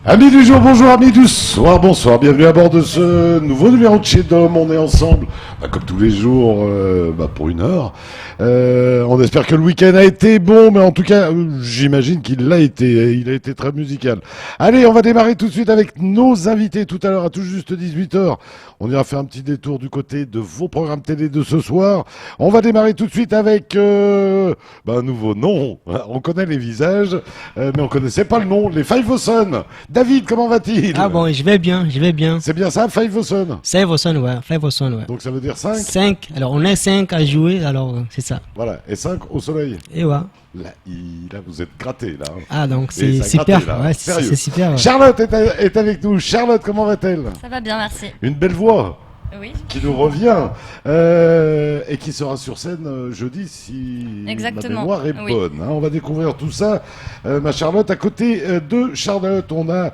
Amis du jour, bonjour, amis du soir, bonsoir, bienvenue à bord de ce nouveau numéro de Chez Dom. On est ensemble, comme tous les jours, pour une heure. On espère que le week-end a été bon, mais en tout cas, j'imagine qu'il l'a été. Il a été très musical. Allez, on va démarrer tout de suite avec nos invités tout à l'heure à tout juste 18h. On ira faire un petit détour du côté de vos programmes télé de ce soir. On va démarrer tout de suite avec un nouveau nom. On connaît les visages, mais on connaissait pas le nom. Les Five Ocean. David, comment va-t-il? Ah bon, je vais bien. C'est bien ça, Five Ocean? Five Ocean, ouais. Donc ça veut dire 5? 5. Alors on est 5 à jouer, alors c'est ça. Voilà, et 5 au soleil. Et ouais. Là, vous êtes gratté, là. Ah, donc Et c'est ça super. gratté, là. Ouais, Sérieux. c'est super. Ouais. Charlotte est avec nous. Charlotte, comment va-t-elle? Ça va bien, merci. Une belle voix. Oui. Qui nous revient et qui sera sur scène jeudi si Exactement. ma mémoire est Oui. bonne. On va découvrir tout ça. Ma Charlotte, à côté de Charlotte, on a,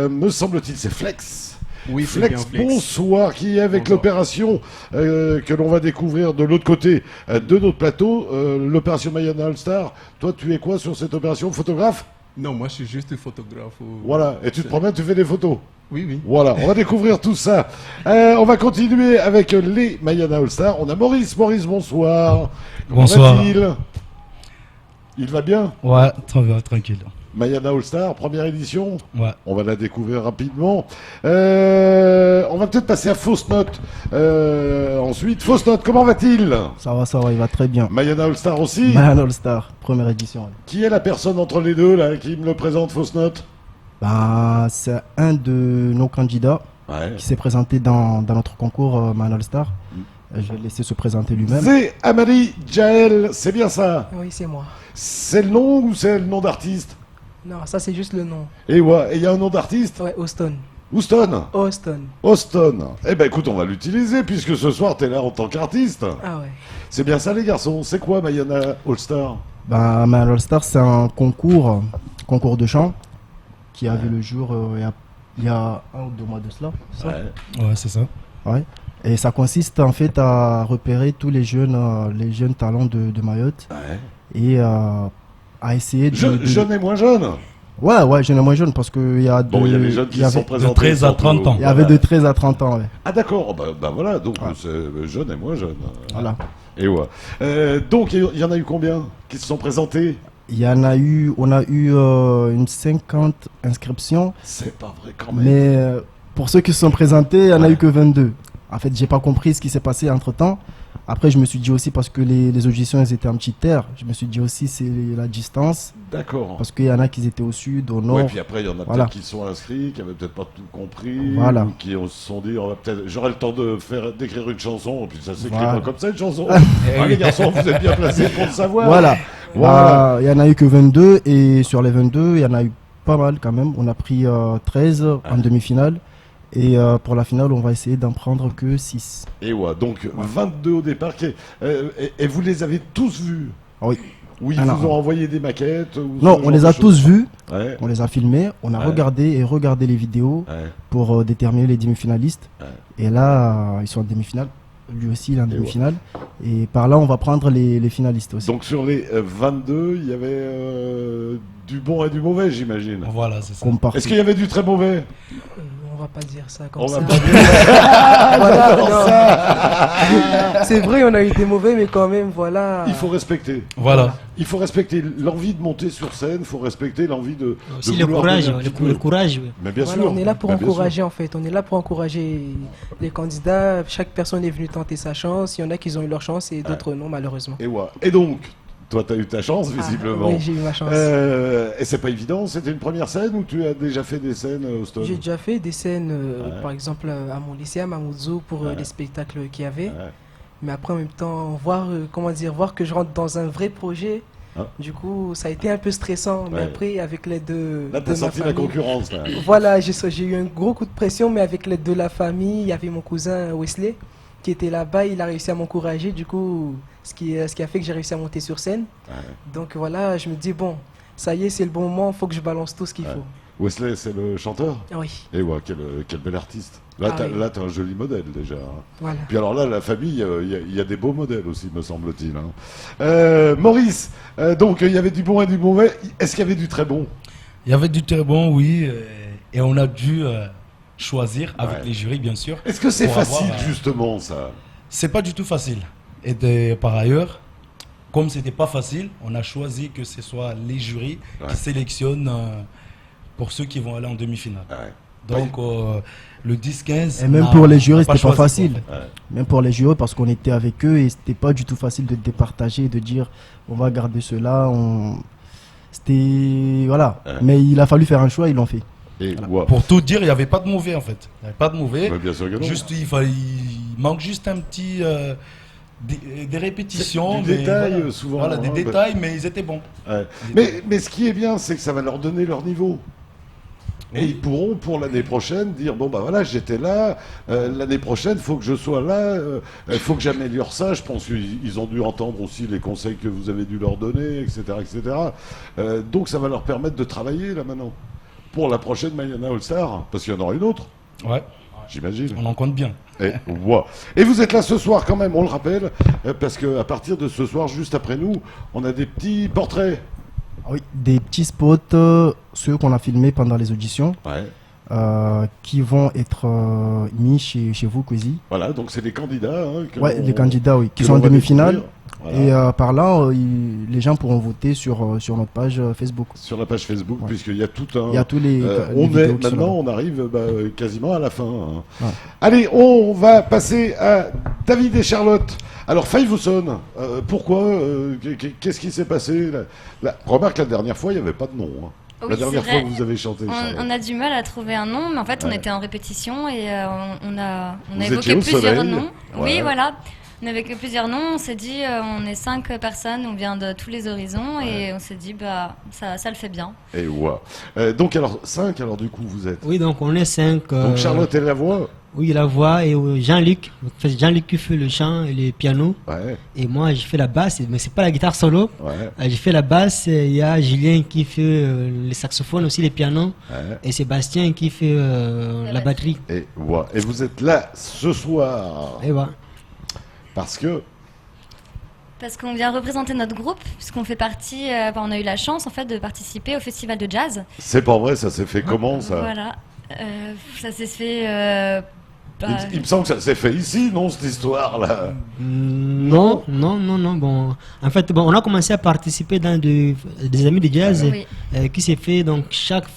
me semble-t-il, c'est Flex. Oui, c'est Flex, bien Flex. bonsoir, qui est avec Bonsoir. l'opération que l'on va découvrir de l'autre côté de notre plateau, l'opération Mayana All-Star. Toi, tu es quoi sur cette opération? Photographe? Non, moi je suis juste photographe. Voilà, et tu te promènes, tu fais des photos. Oui, oui. Voilà, on va découvrir tout ça. On va continuer avec les Mayana All-Star. On a Maurice. Maurice, bonsoir. Comment Bonsoir. va-t-il? Il va bien? Ouais, tranquille. Mayana All-Star, première édition. Ouais. On va la découvrir rapidement. On va peut-être passer à Fausse Note. Ensuite, Fausse Note, comment va-t-il? Ça va, il va très bien. Mayana All-Star aussi. Man All Star, première édition. Qui est la personne entre les deux là qui me le présente, Fausse Note? C'est un de nos candidats Ouais. qui s'est présenté dans notre concours Man All Star. Je vais le laisser se présenter lui-même. C'est Amari Jaël, c'est bien ça? Oui, c'est moi. C'est le nom ou c'est le nom d'artiste? Non, ça c'est juste le nom. Et ouais, il y a un nom d'artiste? Ouais, Austin. Houston? Austin. Austin. Eh ben écoute, on va l'utiliser puisque ce soir t'es là en tant qu'artiste. Ah ouais. C'est bien ça les garçons. C'est quoi Mayana All-Star? Man All Star, c'est un concours de chant qui a vu le jour il y a 1 ou 2 mois de cela. ça Ouais, c'est ça. Ouais. Et ça consiste en fait à repérer tous les jeunes talents de Mayotte et à essayer de... Jeune et moins jeune. Ouais, jeune et moins jeune parce qu'il y a Bon, il y a les jeunes qui se sont présentés. 13 à 30 ans. Il y avait de 13 à 30 ans, ouais. Ah d'accord, bah voilà, donc c'est jeune et moins jeune. Voilà. Et ouais. Donc il y en a eu combien qui se sont présentés? On a eu une 50 inscriptions, C'est pas vrai quand même. mais pour ceux qui se sont présentés, il n'y en a eu que 22. En fait, j'ai pas compris ce qui s'est passé entre temps. Après, je me suis dit aussi, parce que les auditions elles étaient en petite terre, je me suis dit aussi c'est la distance, D'accord. parce qu'il y en a qui étaient au sud, au nord. Ouais, puis après il y en a Voilà. peut-être qui sont inscrits, qui avaient peut-être pas tout compris, Voilà. ou qui se sont dit j'aurai le temps d'écrire une chanson, et puis ça s'écrit Voilà. pas comme ça une chanson. Les garçons, vous êtes bien placés pour le savoir. Voilà. Voilà. Il y en a eu que 22, et sur les 22, il y en a eu pas mal quand même. On a pris 13 en demi-finale. Et pour la finale, on va essayer d'en prendre que 6. Et ouais, donc 22 au départ. Et vous les avez tous vus? Oui. Oui, ils Ah, vous non. ont envoyé des maquettes ou ce Non, genre on les de a choses? tous vus, Ouais. on les a filmés, on a Ouais. regardé les vidéos Ouais. pour déterminer les demi-finalistes. Ouais. Et là, ils sont en demi-finale. Lui aussi, il est en Et demi-finale. Et par là, on va prendre les finalistes aussi. Donc sur les 22, il y avait du bon et du mauvais, j'imagine. Voilà, c'est ça. Comme partout. Est-ce qu'il y avait du très mauvais? On va pas dire ça comme On ça. va pas dire. Voilà, non. C'est vrai, on a eu des mauvais, mais quand même, voilà. Il faut respecter. Voilà. Il faut respecter l'envie de monter sur scène, il faut respecter l'envie de. Aussi de le vouloir courage, donner un petit peu. le courage. Ouais. Mais bien Voilà, sûr. on est là pour Bah, bien encourager en fait. On est là pour encourager les candidats. Chaque personne est venue tenter sa chance. Il y en a qui ont eu leur chance et d'autres non, malheureusement. sûr. Et donc, toi, tu as eu ta chance, visiblement. Ah, oui, j'ai eu ma chance. Et c'est pas évident, c'était une première scène ou tu as déjà fait des scènes, Austin? J'ai déjà fait des scènes, Ouais. par exemple à mon lycée, à Mamoudzou, pour les spectacles qu'il y avait. Ouais. Mais après, en même temps, voir que je rentre dans un vrai projet, Ah. du coup, ça a été un peu stressant. Mais Ouais. après, avec l'aide Là, de t'as ma senti la famille, concurrence, là. voilà, j'ai eu un gros coup de pression, mais avec l'aide de la famille, il y avait mon cousin Wesley qui était là-bas, il a réussi à m'encourager, du coup, ce qui a fait que j'ai réussi à monter sur scène. Ouais. Donc voilà, je me dis, bon, ça y est, c'est le bon moment, il faut que je balance tout ce qu'il Ouais. faut. Wesley, c'est le chanteur? Oui, Et ouais, quel bel artiste. Là, Ah oui. t'as un joli modèle, déjà. Hein. voilà. Puis alors là, la famille, il y a des beaux modèles aussi, me semble-t-il. Hein. Maurice, donc il y avait du bon et du mauvais. Est-ce qu'il y avait du très bon? Il y avait du très bon, oui. Et on a dû choisir avec Ouais. les jurys, bien sûr. Est-ce que c'est pour facile, avoir, justement, ça? C'est pas du tout facile. Et par ailleurs, comme c'était pas facile, on a choisi que ce soit les jurys Ouais. qui sélectionnent pour ceux qui vont aller en demi-finale. Ouais. Donc le 10-15. Et même on pour a- les on jurys, a c'était pas choisi, quoi, facile. en fait. Ouais. Même pour les jurys, parce qu'on était avec eux et c'était pas du tout facile de départager, de dire on va garder cela. C'était. Voilà. Ouais. Mais il a fallu faire un choix, ils l'ont fait. Et, ouais. Pour tout dire, il n'y avait pas de mauvais en fait. Il n'y avait pas de mauvais. Ouais, bien sûr que non. Juste, il manque juste un petit. Des répétitions. Du mais détail, voilà. souvent, Voilà, hein, des bah- détails, mais ils étaient bons. Ouais. Ils étaient Mais ce qui est bien, c'est que ça va leur donner leur niveau. Et ils pourront, pour l'année prochaine, dire bon, bah voilà, j'étais là, l'année prochaine, il faut que je sois là, il faut que j'améliore ça. Je pense qu'ils ont dû entendre aussi les conseils que vous avez dû leur donner, etc. etc. Donc ça va leur permettre de travailler, là, maintenant. Pour la prochaine Mayana All-Star, parce qu'il y en aura une autre, Ouais, j'imagine. on en compte bien. Et vous êtes là ce soir quand même, on le rappelle, parce qu'à partir de ce soir, juste après nous, on a des petits portraits. Ah oui, des petits spots, ceux qu'on a filmés pendant les auditions, Ouais. qui vont être mis chez vous, Kwesi. Voilà, donc c'est les candidats. Hein, que Ouais, l'on- les candidats, oui, qui que sont en l'on va demi-finale. découvrir. Voilà. Et par là, les gens pourront voter sur notre page Facebook. Sur la page Facebook, Ouais. puisqu'il y a tout un. Il y a tous les. on vidéos est qui sont maintenant, là. on arrive quasiment à la fin. Hein. Ouais. Allez, on va passer à David et Charlotte. Alors, Five-O-Son, pourquoi qu'est-ce qui s'est passé Remarque, la dernière fois, il n'y avait pas de nom. Hein. Oui, La dernière c'est fois vrai. que vous avez chanté. Charlotte. On a du mal à trouver un nom, mais en fait, on Ouais. était en répétition et on a Vous évoqué étiez au plusieurs soleil. noms. Ouais. Oui, voilà. On a évoqué plusieurs noms. On s'est dit, on est 5 personnes, on vient de tous les horizons et on s'est dit, bah, ça le fait bien. Et donc, alors, 5, alors du coup, vous êtes. Oui, donc on est 5. Donc, Charlotte et la voix. Oui, la voix et Jean-Luc. En fait, Jean-Luc qui fait le chant et le piano. Ouais, Et moi, je fais la basse, mais c'est pas la guitare solo. ouais, Je fais la basse. Il y a Julien qui fait les saxophones, aussi les pianos. ouais. Et Sébastien qui fait la batterie. Et vous êtes là ce soir Et voilà. parce que. Parce qu'on vient représenter notre groupe, puisqu'on fait partie, on a eu la chance en fait de participer au festival de jazz. C'est pas vrai, ça s'est fait comment ça Voilà. Ça s'est fait. Il me semble que ça s'est fait ici, non, cette histoire-là? Non. Bon, en fait, bon, on a commencé à participer dans des amis de jazz Oui. qui s'est fait donc chaque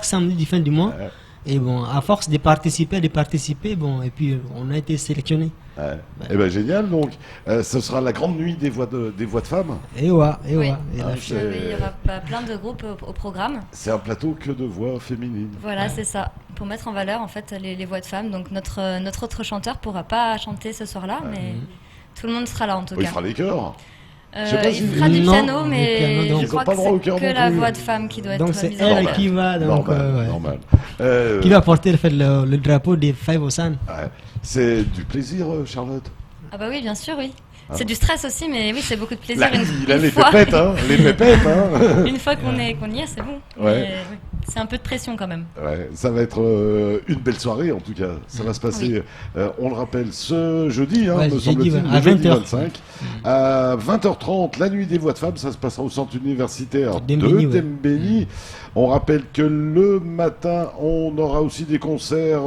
samedi du fin du mois. Ouais. Et bon, à force de participer, bon, et puis on a été sélectionné. Ouais. Eh ben génial, donc ce sera la grande nuit des voix de femmes. Et ouais, et Oui. ouais. Et Ah, là, c'est- Il y aura plein de groupes au programme. C'est un plateau que de voix féminines. Voilà, c'est ça. Pour mettre en valeur en fait les voix de femmes. Donc notre autre chanteur pourra pas chanter ce soir-là, mais tout le monde sera là en tout Oh, il cas. fera les chœurs. Je sais pas si- Il fera du Non, piano, du mais piano, donc. je Ils ont crois pas que le droit au c'est chœur que non la plus. voix de femme qui doit être donc c'est mise en elle valeur. qui va, donc, ouais. Normal. qui va porter le drapeau des Five-O-Sun. Ouais. C'est du plaisir, Charlotte. Ah bah oui, bien sûr, oui. C'est du stress aussi, mais oui, c'est beaucoup de plaisir. Là, il a une les fois, pépettes, hein. Les pépettes, hein. une fois qu'on y est, c'est bon. Ouais. Mais, oui, c'est un peu de pression quand même. Ouais, ça va être une belle soirée en tout cas. Ça va se passer, on le rappelle, ce jeudi, hein, Ouais, me jeudi, semble-t-il, ouais, le à jeudi 20h. 25. À 20h30, la nuit des voix de femmes, ça se passera au centre universitaire de Dembéni, ouais. Dembéni. On rappelle que le matin, on aura aussi des concerts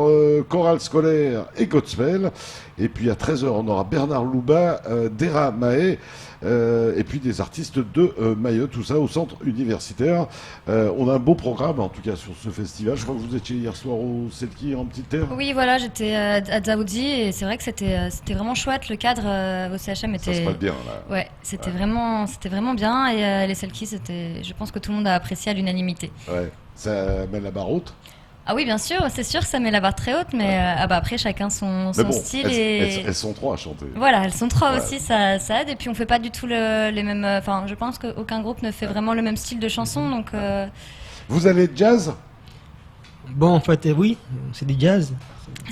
chorales scolaires et gospel. Et puis à 13h, on aura Bernard Louba, Dera Mahé. Et puis des artistes de Mayotte, tout ça au centre universitaire. On a un beau programme en tout cas sur ce festival. Je crois que vous étiez hier soir au Selki en petite terre. Oui, voilà, j'étais à Dzaoudzi et c'est vrai que c'était vraiment chouette. Le cadre au CHM Ça se était. passe bien là. Ouais, c'était vraiment bien et les Selkies, je pense que tout le monde a apprécié à l'unanimité. Ouais. Ça met la barre haute. Ah oui, bien sûr, c'est sûr, ça met la barre très haute, mais après chacun son Mais bon, style elles sont trois à chanter. Voilà, elles sont trois Ouais. aussi, ça aide. Et puis on fait pas du tout les mêmes. Enfin, je pense qu'aucun groupe ne fait vraiment le même style de chanson, donc. Vous allez de jazz? Bon, en fait, oui, c'est du jazz.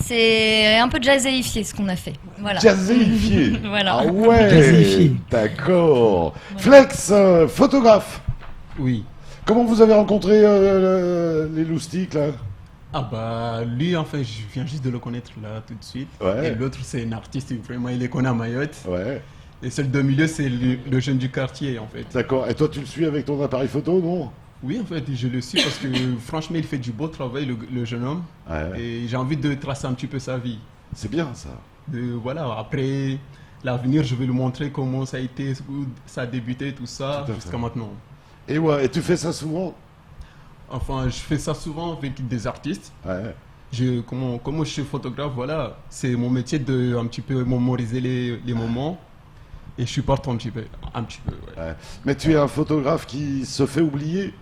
C'est un peu jazzéifié ce qu'on a fait. Voilà. Jazzéifié. Voilà. Ah ouais. Jazzéifié. D'accord. Flex, photographe. Oui. Comment vous avez rencontré les loustiques là? Ah bah lui en fait je viens juste de le connaître là tout de suite. Ouais. Et l'autre c'est un artiste vraiment il est connu à Mayotte. Ouais. Et celle de milieu c'est le jeune du quartier en fait. D'accord. Et toi tu le suis avec ton appareil photo, non? Oui, en fait, je le suis parce que franchement, il fait du beau travail, le jeune homme. Ouais. Et j'ai envie de tracer un petit peu sa vie. C'est bien ça. Voilà, après l'avenir, je vais lui montrer comment ça a été, où ça a débuté, tout ça, Tout à jusqu'à fait. maintenant. Et ouais, et tu fais ça souvent? Enfin, je fais ça souvent avec des artistes. Ouais. Comme je suis photographe, voilà, c'est mon métier de un petit peu mémoriser les moments. Et je suis partant un petit peu, ouais. Ouais. Mais tu es un photographe qui se fait oublier?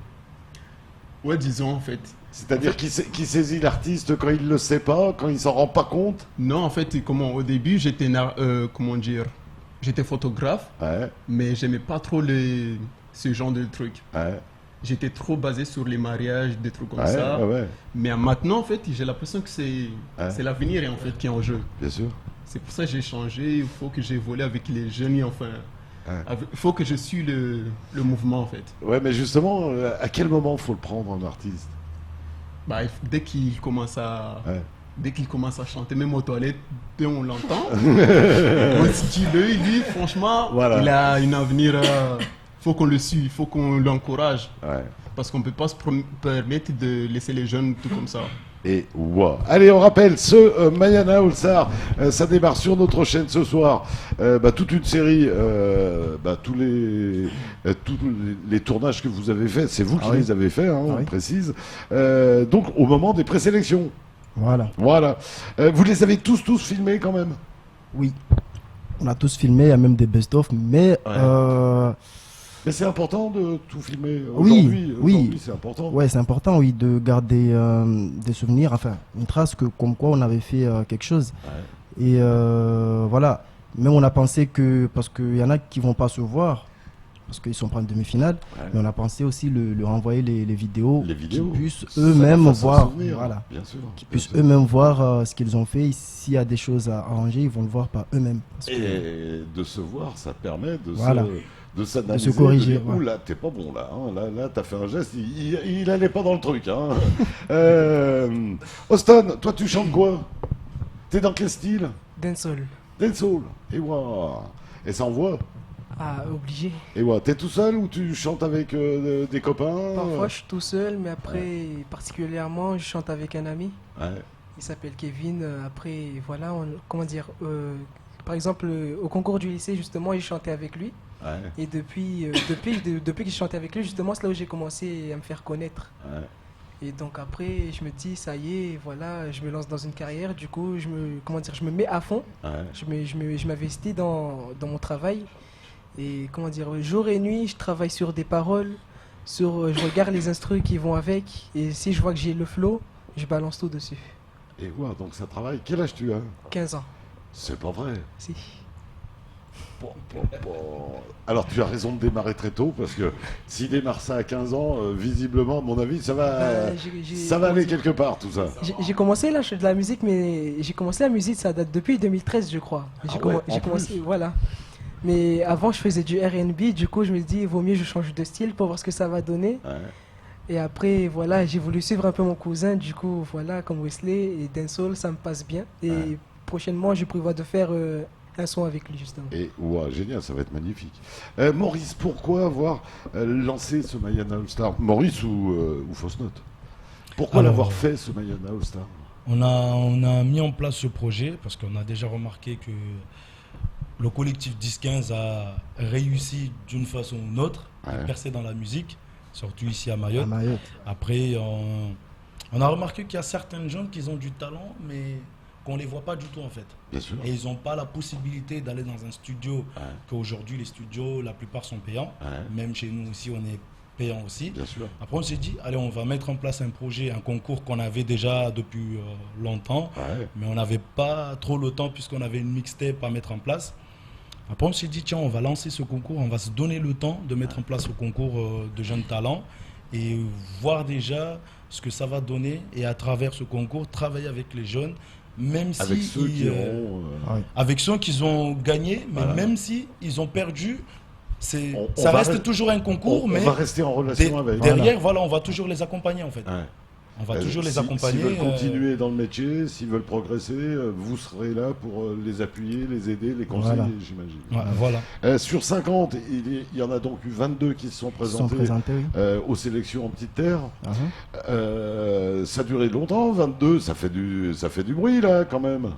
Ouais, disons, en fait. C'est-à-dire qui saisit l'artiste quand il le sait pas, quand il s'en rend pas compte? Non, en fait, au début, comment dire, j'étais photographe, Ouais, mais j'aimais pas trop ce genre de trucs. ouais, J'étais trop basé sur les mariages, des trucs comme ouais, ça. ouais, ouais, Mais maintenant, en fait, j'ai l'impression que c'est l'avenir en fait qui est en jeu. bien sûr. C'est pour ça que j'ai changé. Il faut que j'évolue avec les jeunes. Enfin, Ouais. il faut que je suis le mouvement en fait. Ouais, mais justement, à quel moment faut le prendre un artiste? Bah, dès qu'il commence à Ouais. dès qu'il commence à chanter, même aux toilettes, dès on l'entend, on se dit lui, franchement, Voilà. il a un avenir. Faut qu'on le suive, il faut qu'on l'encourage. Ouais. Parce qu'on ne peut pas se permettre de laisser les jeunes tout comme ça. Et wow. Allez, on rappelle, ce Mayana All Star, ça démarre sur notre chaîne ce soir. Toute une série, tous les tournages que vous avez faits, c'est vous qui oui. les avez faits, on oui. précise. Donc au moment des présélections. Voilà. Voilà. Vous les avez tous filmés quand même? Oui. On a tous filmé, il y a même des best-of, mais Mais c'est important de tout filmer Oui, aujourd'hui. oui. Aujourd'hui, c'est important. ouais, c'est important, oui, de garder des souvenirs, enfin, une trace comme quoi on avait fait quelque chose. Ouais. Et voilà. Même on a pensé que, parce qu'il y en a qui vont pas se voir, parce qu'ils sont pas en demi-finale, Ouais. mais on a pensé aussi leur envoyer les vidéos, Les vidéos. qu'ils puissent Ça leur eux-mêmes fasse un voir, souvenir, voilà, bien sûr. qu'ils puissent bien sûr. eux-mêmes voir ce qu'ils ont fait. S'il y a des choses à arranger, ils vont le voir par eux-mêmes. Parce que- Et de se voir, ça permet Voilà. de s'analyser, De se corriger, de dire, ouais. oula, t'es pas bon là, hein. Là t'as fait un geste, il allait pas dans le truc. Hein. Austin, toi tu chantes quoi? T'es dans quel style? Dancehall. Dancehall. Et ouah. Et ça envoie. Ah, obligé. Et ouah, t'es tout seul ou tu chantes avec des copains? Parfois, je suis tout seul, mais après, particulièrement, je chante avec un ami. Ouais. Il s'appelle Kevin. Après, voilà, comment dire, par exemple, au concours du lycée, justement, j'ai chanté avec lui. Ouais. Et depuis que j'ai chanté avec lui, justement, c'est là où j'ai commencé à me faire connaître. Ouais. Et donc après, je me dis, ça y est, voilà, je me lance dans une carrière. Du coup, je me mets à fond. Ouais. Je m'investis dans mon travail. Et comment dire, jour et nuit, je travaille sur des paroles, je regarde les instrus qui vont avec. Et si je vois que j'ai le flow, je balance tout dessus. Et ouah, donc ça travaille. Quel âge tu as? 15 ans, C'est pas vrai. si. Bon. Alors tu as raison de démarrer très tôt parce que s'il démarre ça à 15 ans, visiblement, à mon avis, ça va J'ai aller quelque part tout ça. J'ai commencé là, je fais de la musique, mais j'ai commencé la musique, ça date depuis 2013, je crois. J'ai en commencé, plus. voilà. Mais avant, je faisais du R&B, du coup, je me dis, il vaut mieux que je change de style pour voir ce que ça va donner. Ouais. Et après, voilà, j'ai voulu suivre un peu mon cousin, du coup, voilà, comme Wesley et Dancehall, ça me passe bien. Et Ouais. prochainement, je prévois de faire un son avec lui, justement. Et ouah, génial, ça va être magnifique. Maurice, pourquoi avoir lancé ce Mayana All Star? Maurice ou Fausse Note? Pourquoi Alors, l'avoir fait ce Mayana All Star? On a mis en place ce projet parce qu'on a déjà remarqué que le collectif 10-15 a réussi d'une façon ou d'une autre à Ouais. percer dans la musique, surtout ici à Mayotte. à Mayotte. Après, on a remarqué qu'il y a certaines jeunes qui ont du talent, mais qu'on ne les voit pas du tout en fait. Bien sûr. Et ils n'ont pas la possibilité d'aller dans un studio, Ouais. qu'aujourd'hui les studios, la plupart sont payants. Ouais. Même chez nous aussi, on est payant aussi. Bien sûr. Après, on s'est dit, allez, on va mettre en place un projet, un concours qu'on avait déjà depuis longtemps, Ouais. mais on n'avait pas trop le temps puisqu'on avait une mixtape à mettre en place. Après, on s'est dit, tiens, on va lancer ce concours, on va se donner le temps de mettre en place le concours de jeunes talents et voir déjà ce que ça va donner et à travers ce concours, travailler avec les jeunes, même si Avec ceux qui auront. avec ceux qui ont gagné, mais Voilà. même si ils ont perdu, On ça va reste rester- toujours un concours, on mais va rester en relation avec. derrière, voilà, on va toujours les accompagner en fait. Ouais. On va toujours les Si- accompagner. S'ils veulent continuer dans le métier, s'ils veulent progresser, vous serez là pour les appuyer, les aider, les conseiller, Voilà. j'imagine. Voilà. Sur 50, il y en a donc eu 22 qui se sont Ils se sont présentés présentés, oui. aux sélections en petite terre. Uh-huh. Ça a duré longtemps, 22, ça fait du bruit là quand même.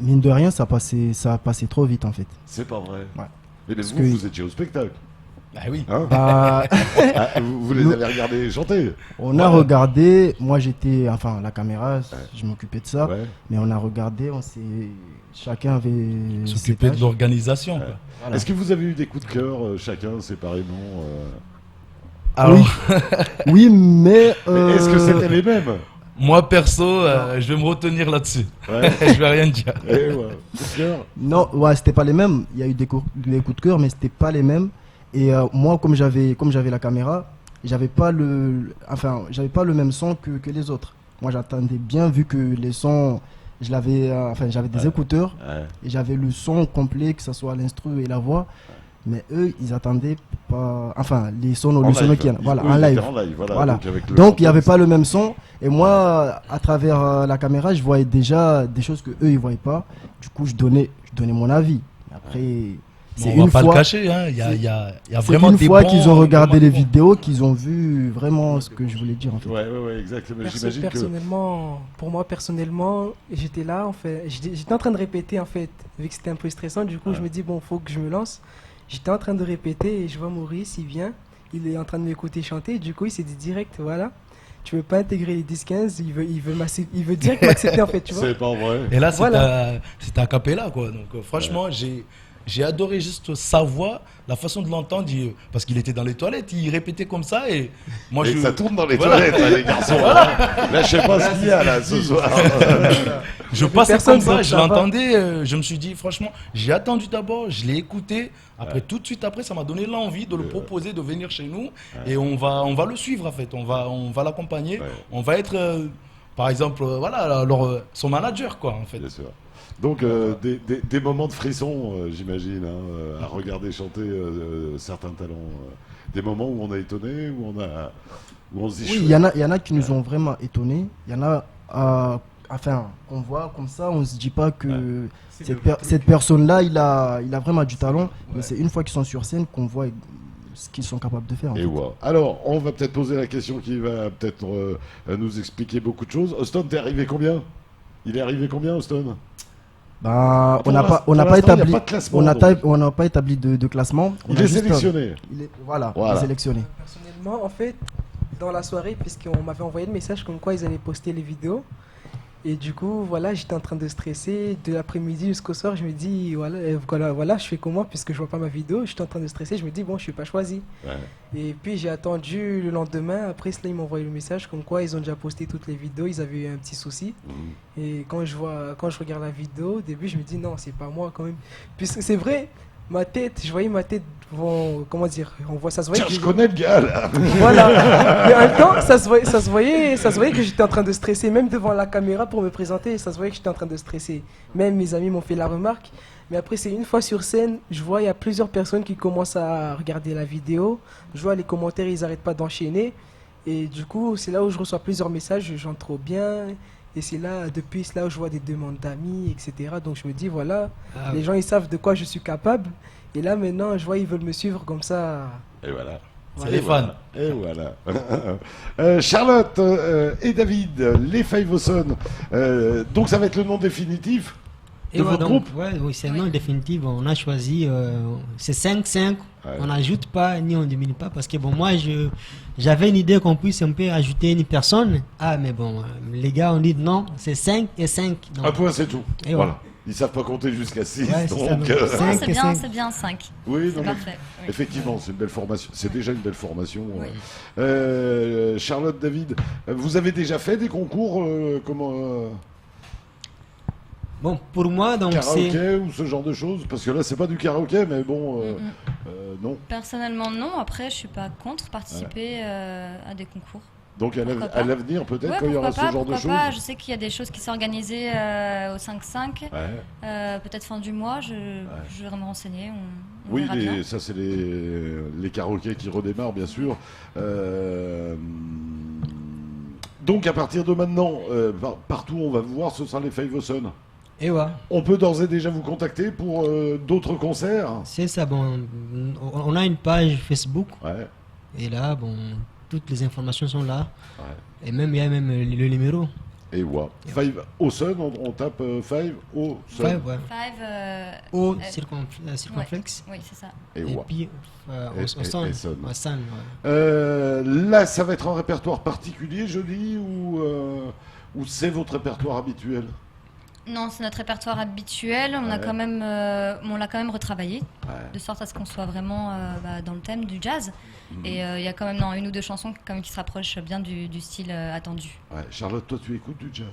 Mine de rien, ça a passé trop vite en fait. C'est pas vrai. Ouais. Mais Parce vous, que- vous étiez au spectacle. Bah oui. Hein Bah, Ah, vous les Nous- avez regardés chanter. on a regardé, moi j'étais, enfin la caméra, je m'occupais de ça, Ouais. mais on a regardé, chacun avait ses S'occuper de tâches. l'organisation. quoi. Voilà. Est-ce que vous avez eu des coups de cœur chacun séparément Alors, Oui, mais... Mais est-ce que c'était les mêmes moi perso, je vais me retenir là-dessus. Ouais. Je vais rien dire. Eh ouais. Coup de cœur. Non, ouais, c'était pas les mêmes. Il y a eu des coups de cœur, mais c'était pas les mêmes. Et moi, comme j'avais la caméra, j'avais pas j'avais pas le même son que les autres. Moi, j'attendais bien vu que les sons, j'avais des écouteurs Ouais. et j'avais le son complet, que ce soit l'instru et la voix. Mais eux, ils attendaient pas, enfin, les sonos, le sono qui voilà, Eux, en ils live. étaient en live, voilà. Voilà. avec le Donc il n'y avait chanteur, pas le même son. Et moi, à travers la caméra, je voyais déjà des choses que eux ils voyaient pas. Du coup, je donnais mon avis. Après, c'est On va une pas le fois, cacher. Hein. Il y a c'est vraiment une des fois bons qu'ils ont et regardé des les moins bons. vidéos, qu'ils ont vu vraiment ce que je voulais dire en fait. Ouais, exactement. J'imagine que. Personnellement, pour moi personnellement, j'étais là en fait, j'étais en train de répéter en fait, vu que c'était un peu stressant. Du coup, je me dis bon, faut que je me lance. J'étais en train de répéter et je vois Maurice, il vient, il est en train de m'écouter chanter. Du coup, il s'est dit direct, voilà, tu veux pas intégrer les 10-15, il veut direct m'accepter en fait, tu vois. C'est pas vrai. Et là, Voilà. c'était a cappella, quoi. Donc, franchement, j'ai adoré juste sa voix, la façon de l'entendre, parce qu'il était dans les toilettes, il répétait comme ça, et moi, Et ça tourne dans les Voilà. toilettes, là, les garçons. Là, je sais pas ce qu'il y a là ce soir. je Il y avait passais personne, comme ça, donc je ça va. l'entendais, je me suis dit, franchement, j'ai attendu d'abord, je l'ai écouté, après, tout de suite après, ça m'a donné l'envie de le proposer, de venir chez nous, et on va le suivre, en fait, on va l'accompagner, Ouais. on va être, par exemple, voilà, alors, son manager, quoi, en fait. Bien sûr. Donc, des moments de frisson, j'imagine, à regarder chanter certains talents. Des moments où on a étonné, où on se dit Oui, il y en a qui nous ont vraiment étonnés. Il y en a, enfin, qu'on voit comme ça, on se dit pas que cette personne-là, il a vraiment du talent. Mais c'est une fois qu'ils sont sur scène qu'on voit ce qu'ils sont capables de faire. en Et fait. ouais. Alors, on va peut-être poser la question qui va peut-être nous expliquer beaucoup de choses. Austin, t'es arrivé combien? Il est arrivé combien, Austin? Bah, Pour on n'a l'instant, pas il y a établi, pas de classement, on n'a donc. on n'a pas établi de classement. On Il a est juste, sélectionné. Voilà, Voilà. il est sélectionné. Personnellement, en fait, dans la soirée, puisqu'on m'avait envoyé le message comme quoi ils allaient poster les vidéos. Et du coup, voilà, j'étais en train de stresser. De l'après-midi jusqu'au soir, je me dis, voilà, je fais comment puisque je vois pas ma vidéo. J'étais en train de stresser, je me dis, bon, je suis pas choisi. Ouais. Et puis j'ai attendu le lendemain. Après cela, ils m'ont envoyé le message comme quoi ils ont déjà posté toutes les vidéos. Ils avaient eu un petit souci. Mhm. Et quand je regarde la vidéo, au début, je me dis, non, c'est pas moi quand même. Puisque c'est vrai, je voyais ma tête, comment dire, ça se voyait. Tiens, que je connais le gars, là. Voilà. Mais en même temps, ça se voyait que j'étais en train de stresser, même devant la caméra pour me présenter, ça se voyait que j'étais en train de stresser. Même mes amis m'ont fait la remarque. Mais après, c'est une fois sur scène, je vois il y a plusieurs personnes qui commencent à regarder la vidéo. Je vois les commentaires, ils n'arrêtent pas d'enchaîner. Et du coup, c'est là où je reçois plusieurs messages, j'entre trop bien. Et c'est là, depuis cela, où je vois des demandes d'amis, etc. Donc je me dis, voilà, les gens, ils savent de quoi je suis capable. Et là, maintenant, je vois, ils veulent me suivre comme ça. Et voilà. C'est les fans. Et voilà. Charlotte et David, les Five Awesome. Donc ça va être le nom définitif de Et votre donc, groupe. oui, c'est le nom définitif. On a choisi, c'est 5-5. Ouais. On n'ajoute pas ni on diminue pas parce que bon, moi, j'avais une idée qu'on puisse un peu ajouter une personne. Ah, mais bon, les gars ont dit non, c'est 5 et 5. Donc, Un point, c'est tout. Et Voilà. Ils savent pas compter jusqu'à 6. Ouais, c'est ça, donc, donc, Ah, Cinq c'est et bien, cinq. c'est bien 5. oui, C'est non, mais parfait. Oui. effectivement, c'est une belle formation. C'est déjà une belle formation. Oui. Charlotte, David, vous avez déjà fait des concours bon, pour moi, donc c'est. karaoké ou ce genre de choses? Parce que là, c'est pas du karaoké, mais bon, non. Personnellement, non. Après, je suis pas contre participer à des concours. Donc Pourquoi pas. à l'avenir, peut-être, Ouais, quand il y aura pourquoi ce genre de pourquoi choses. pas. Je sais qu'il y a des choses qui sont organisées au 5-5. Ouais. Peut-être fin du mois, je vais me renseigner. On Oui, verra bien. ça c'est les karaokés qui redémarrent, bien sûr. Donc à partir de maintenant, partout où on va vous voir, ce sera les Five Sun. Et ouais, On peut d'ores et déjà vous contacter pour d'autres concerts. c'est ça. Bon, on a une page Facebook. Ouais, Et là, bon, toutes les informations sont là. ouais. Et même, il y a même le numéro. Et ouais. Five au Sun, on tape Five au Sun. Ouais, ouais. Five. Au euh, circonflexe. Oui, c'est ça. Et Et ouais. puis, Et au Sun. Sun. Au Sun, ouais. Là, ça va être un répertoire particulier, je dis, ou c'est votre répertoire habituel? Non, c'est notre répertoire habituel. On Ouais. a quand même, on l'a quand même retravaillé, Ouais. de sorte à ce qu'on soit vraiment dans le thème du jazz. Mhm. Et il y a quand même une ou deux chansons quand même qui se rapprochent bien du style attendu. Ouais. Charlotte, toi, tu écoutes du jazz?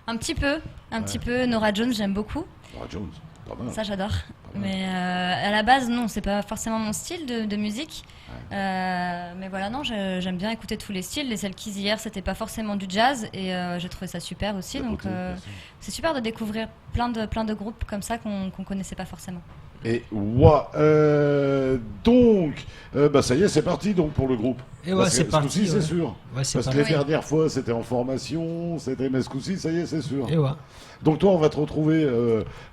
Un petit peu. Nora Jones, j'aime beaucoup. Nora Jones, pas mal. Ça, j'adore. Pas mal. Mais à la base, non, c'est pas forcément mon style de musique. Mais voilà, non, j'aime bien écouter tous les styles. Les Selkies hier, c'était pas forcément du jazz et j'ai trouvé ça super aussi. La Donc beauté, bien sûr. c'est super de découvrir plein de groupes comme ça qu'on connaissait pas forcément. Et ouais, donc, bah ça y est, c'est parti donc pour le groupe. Et ouais, Parce que c'est ce parti. coup-ci, c'est Ouais. sûr. Ouais, c'est Parce que parti. les dernières fois, c'était en formation, mais ce coup-ci, ça y est, c'est sûr. Et ouais. Donc toi, on va te retrouver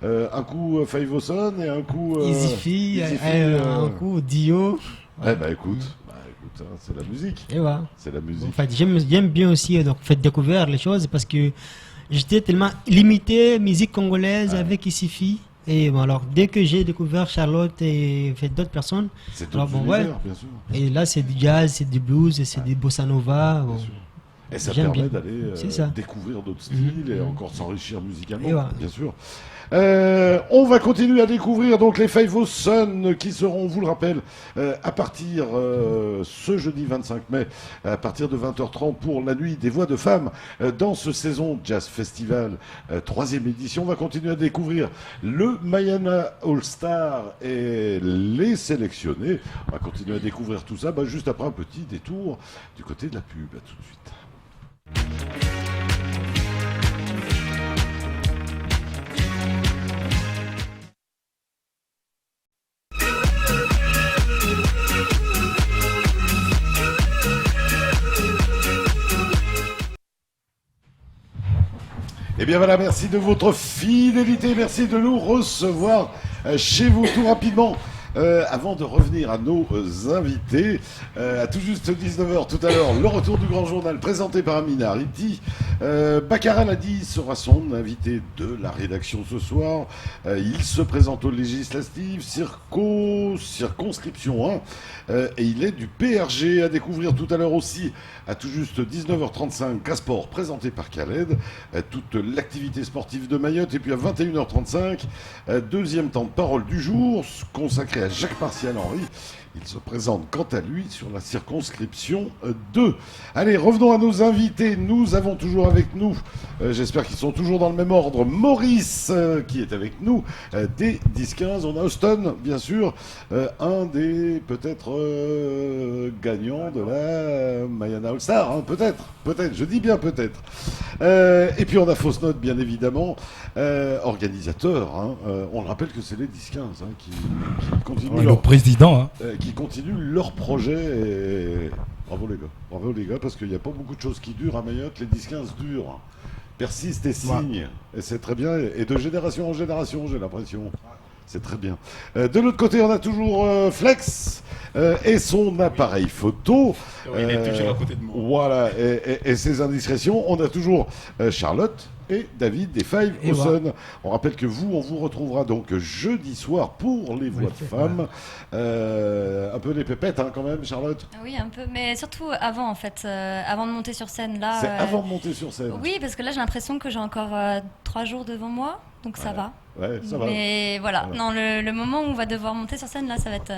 un coup Five au Sun et un coup Easy Fee, Easy Fee, un coup Dio. Eh bah écoute, hein, c'est la musique. Et ouais. C'est la En musique. fait, j'aime bien aussi donc, faire découvrir les choses parce que j'étais tellement limité musique congolaise avec Isifi. Et bon, alors, dès que j'ai découvert Charlotte et fait d'autres personnes, C'est alors, tout bon, l'univers, ouais. bien sûr. et là c'est du jazz, c'est du blues, et c'est du bossa nova. Bon. Bien sûr. Et ça J'aime permet bien. d'aller C'est ça. découvrir d'autres styles et Mhm. encore s'enrichir musicalement, Et voilà. bien sûr. On va continuer à découvrir donc les Five au Sun qui seront, on vous le rappelle, à partir ce jeudi 25 mai, à partir de 20h30 pour la nuit des voix de femmes dans ce saison Jazz Festival 3e édition. On va continuer à découvrir le Mayana All Star et les sélectionnés. On va continuer à découvrir tout ça juste après un petit détour du côté de la pub. À tout de suite. Eh bien voilà, merci de votre fidélité, merci de nous recevoir chez vous tout rapidement. Avant de revenir à nos invités, à tout juste 19h tout à l'heure, le retour du grand journal présenté par Amina Ariti. Baccarat l'a dit, sera son invité de la rédaction ce soir. Il se présente aux législatives, circonscription 1, et il est du PRG à découvrir tout à l'heure aussi, à tout juste 19h35, Casport présenté par Khaled, toute l'activité sportive de Mayotte, et puis à 21h35, deuxième temps de parole du jour, consacré à Jacques Martial Henry. Il se présente quant à lui sur la circonscription 2. Allez, revenons à nos invités. Nous avons toujours avec nous, j'espère qu'ils sont toujours dans le même ordre, Maurice qui est avec nous, des 10-15. On a Austin, bien sûr, un des peut-être gagnants de la Mayana All Star, hein, peut-être, je dis bien peut-être. Et puis on a Fausse Note, bien évidemment, organisateur. Hein, on le rappelle que c'est les 10-15 hein, qui continuent Ouais, le président, hein. qui continuent leur projet. Et bravo les gars, parce qu'il n'y a pas beaucoup de choses qui durent à Mayotte. Les 10-15 durent, persistent et signent, et c'est très bien. Et de génération en génération, j'ai l'impression. C'est très bien. De l'autre côté, on a toujours Flex et son appareil photo. Il est toujours à côté de moi. Voilà, et ses indiscrétions. On a toujours Charlotte et David des Five Et au voilà. Sun. On rappelle que on vous retrouvera donc jeudi soir pour les voix de femmes. Un peu les pépettes hein, quand même, Charlotte. Oui, un peu, mais surtout avant en fait, avant de monter sur scène là. C'est avant de monter sur scène. Oui, parce que là j'ai l'impression que j'ai encore 3 jours devant moi, donc ça va. Ouais, ça va. Mais voilà, Voilà. non, le moment où on va devoir monter sur scène là, ça va être.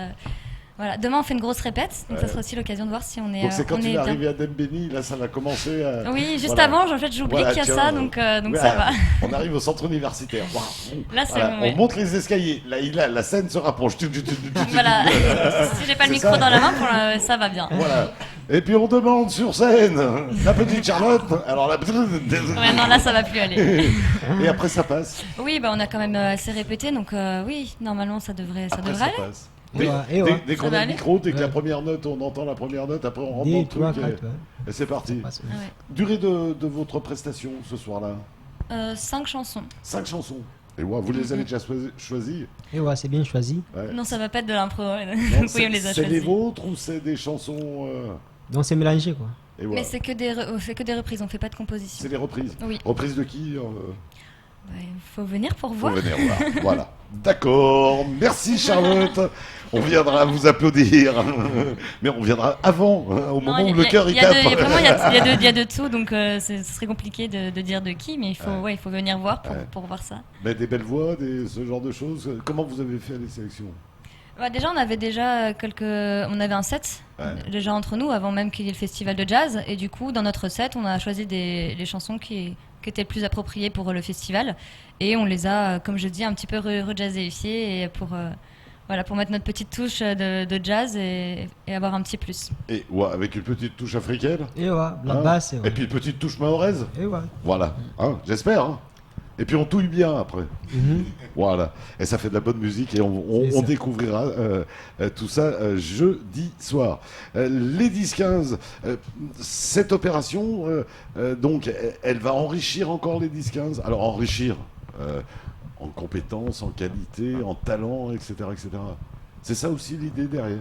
Voilà, demain on fait une grosse répète, donc Ouais. ça sera aussi l'occasion de voir si on est. Donc c'est quand on tu est es bien. arrivé à Dembéni, là ça va commencer à... Oui, juste Voilà. avant, en fait, j'oublie Voilà, qu'il y a tiens, ça, donc ouais, ça va. On arrive au centre universitaire. Waouh. Là, c'est Voilà, bon, on ouais. monte les escaliers. Là, la scène se rapproche. Voilà, si j'ai pas le C'est micro ça. dans la main, ça va bien. Voilà. Et puis on demande sur scène la petite Charlotte. Alors là... Ouais, non, là, ça va plus aller. Et après ça passe. Oui, bah, on a quand même assez répété, donc oui, normalement, ça devrait Après aller. ça passe. Dès, Et ouais. dès Ça qu'on va a le aller micro, dès que la Ouais. première note, on entend la première note, après on rentre dans Des le 3, truc 4, ouais. et c'est parti. Passe, ouais. Ouais. Durée de votre prestation ce soir-là? 5 chansons. 5 chansons. Et ouais, vous les avez déjà choisies? Et ouais, c'est bien choisi. Ouais. Non, ça va pas être de l'impro. Ouais. Non, Oui, on les a c'est les choisis. vôtres ou c'est des chansons Donc c'est mélangé quoi. et ouais. Mais c'est que on fait que des reprises, on fait pas de composition. C'est des reprises. Oui. Reprises de qui Il faut venir pour Faut voir. venir voir. Voilà. D'accord. Merci Charlotte. On viendra vous applaudir. Mais on viendra avant, hein, au moment où le cœur il tape. Il y a de tout, donc ce serait compliqué de dire de qui, mais il faut venir voir pour voir ça. Mais des belles voix, ce genre de choses. Comment vous avez fait les sélections? Bah, déjà, on avait un set déjà entre nous avant même qu'il y ait le festival de jazz, et du coup, dans notre set, on a choisi les chansons qui étaient le plus appropriées pour le festival, et on les a, comme je dis, un petit peu re-jazzéifiées et pour mettre notre petite touche de jazz et avoir un petit plus. Et ouais, avec une petite touche africaine. Et ouais, la Hein. basse. Et ouais. Et puis une petite touche mahoraise. Et ouais. Voilà. Hein, j'espère. Hein. Et puis on touille bien après. Mhm. Voilà. Et ça fait de la bonne musique et on C'est ça. découvrira tout ça jeudi soir. Les 10-15, cette opération, donc, elle va enrichir encore les 10-15. Alors enrichir en compétences, en qualité, en talent, etc. etc. C'est ça aussi l'idée derrière.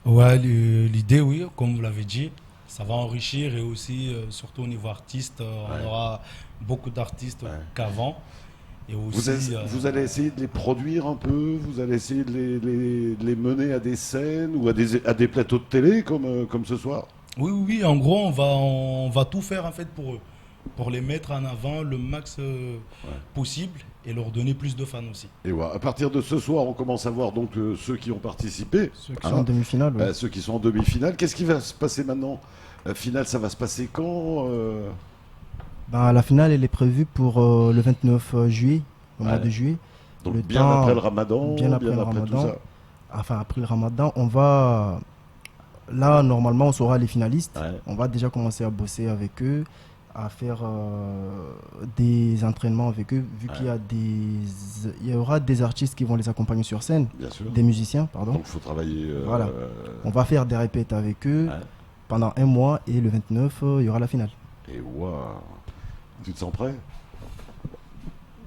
Ouais, l'idée, oui, comme vous l'avez dit, ça va enrichir et aussi, surtout au niveau artiste, on aura beaucoup d'artistes qu'avant. Et aussi, Vous allez essayer de les produire un peu, vous allez essayer de les mener à des scènes ou à des plateaux de télé comme ce soir. oui, en gros, on va tout faire en fait pour eux, pour les mettre en avant le max possible et leur donner plus de fans aussi. Et voilà, à partir de ce soir, on commence à voir donc ceux qui ont participé, Ceux qui sont en demi-finale. ouais. ceux qui sont en demi-finale. Qu'est-ce qui va se passer maintenant? Finale, ça va se passer quand Ben, la finale, elle est prévue pour le 29 juillet, au mois de juillet. Donc Le bien temps- après le Ramadan, bien après le tout Ramadan. ça. Enfin, après le Ramadan, on va. Là, normalement, on saura les finalistes. Ouais. On va déjà commencer à bosser avec eux, à faire des entraînements avec eux, vu qu'il y a il y aura des artistes qui vont les accompagner sur scène, Bien sûr. des musiciens, pardon. Donc il faut travailler. Voilà. On va faire des répètes avec eux Ouais. pendant un mois et le 29, il y aura la finale. Et waouh, tu te sens prêt?